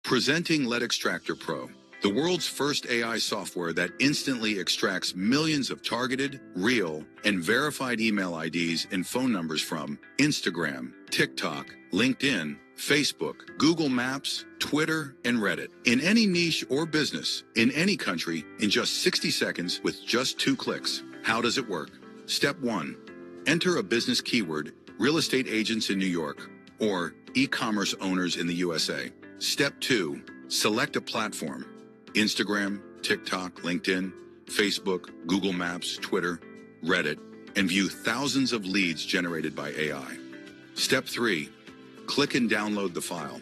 Presenting Lead Extractor Pro, the world's first AI software that instantly extracts millions of targeted, real, and verified email IDs and phone numbers from Instagram, TikTok, LinkedIn, Facebook, Google Maps, Twitter, and Reddit. In any niche or business, in any country, in just 60 seconds with just 2 clicks. How does it work? Step 1. Enter a business keyword, real estate agents in New York, or e-commerce owners in the USA. Step 2. Select a platform. Instagram, TikTok, LinkedIn, Facebook, Google Maps, Twitter, Reddit, and view thousands of leads generated by AI. Step 3. Click and download the file.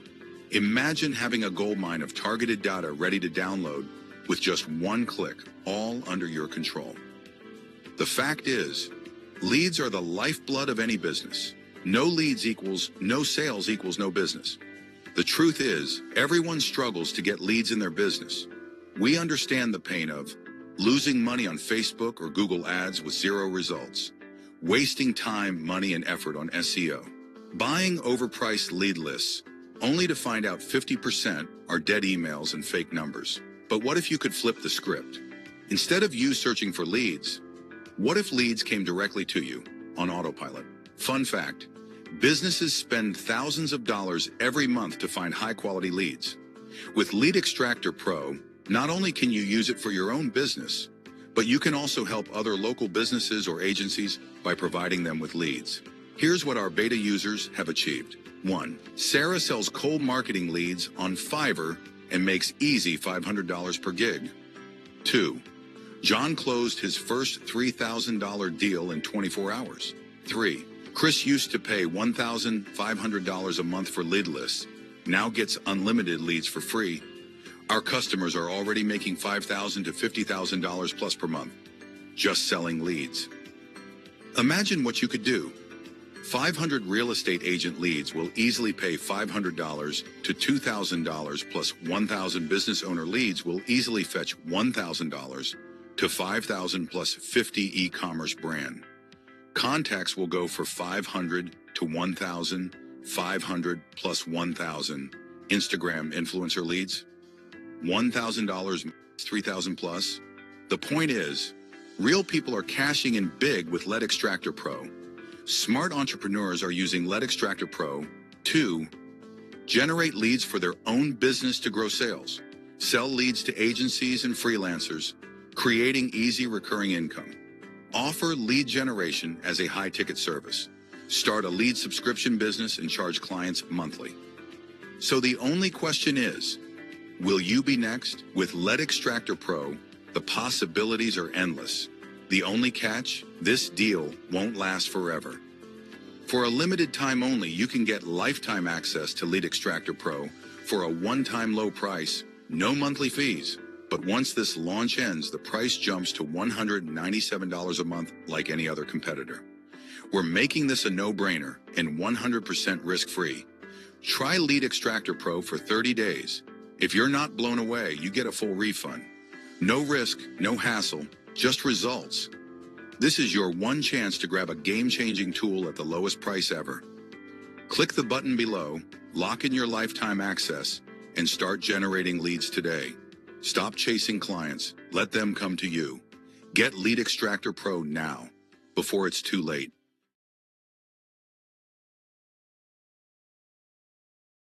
Imagine having a goldmine of targeted data ready to download with just 1 click, all under your control. The fact is, leads are the lifeblood of any business. No leads equals no sales equals no business. The truth is, everyone struggles to get leads in their business. We understand the pain of losing money on Facebook or Google ads with 0 results, wasting time, money, and effort on SEO, buying overpriced lead lists, only to find out 50% are dead emails and fake numbers. But what if you could flip the script? Instead of you searching for leads, what if leads came directly to you on autopilot? Fun fact, businesses spend thousands of dollars every month to find high-quality leads. With Lead Extractor Pro, not only can you use it for your own business, but you can also help other local businesses or agencies by providing them with leads. Here's what our beta users have achieved. 1. Sarah sells cold marketing leads on Fiverr and makes easy $500 per gig. 2. John closed his first $3,000 deal in 24 hours. 3. Chris used to pay $1,500 a month for lead lists, now gets unlimited leads for free. Our customers are already making $5,000 to $50,000 plus per month, just selling leads. Imagine what you could do. 500 real estate agent leads will easily pay $500 to $2,000, plus 1,000 business owner leads will easily fetch $1,000 to $5,000 plus 50 e-commerce brand. Contacts will go for 500 to 1,000, 500 plus 1,000. Instagram influencer leads, $1,000, 3,000 plus. The point is, real people are cashing in big with Lead Extractor Pro. Smart entrepreneurs are using Lead Extractor Pro to generate leads for their own business to grow sales, sell leads to agencies and freelancers, creating easy recurring income, offer lead generation as a high-ticket service, start a lead subscription business and charge clients monthly. So the only question is, will you be next? With Lead Extractor Pro, the possibilities are endless. The only catch, this deal won't last forever. For a limited time only, you can get lifetime access to Lead Extractor Pro for a one-time low price, no monthly fees. But once this launch ends, the price jumps to $197 a month like any other competitor. We're making this a no-brainer and 100% risk-free. Try Lead Extractor Pro for 30 days. If you're not blown away, you get a full refund. No risk, no hassle, just results. This is your one chance to grab a game-changing tool at the lowest price ever. Click the button below, lock in your lifetime access, and start generating leads today. Stop chasing clients. Let them come to you. Get Lead Extractor Pro now, before it's too late.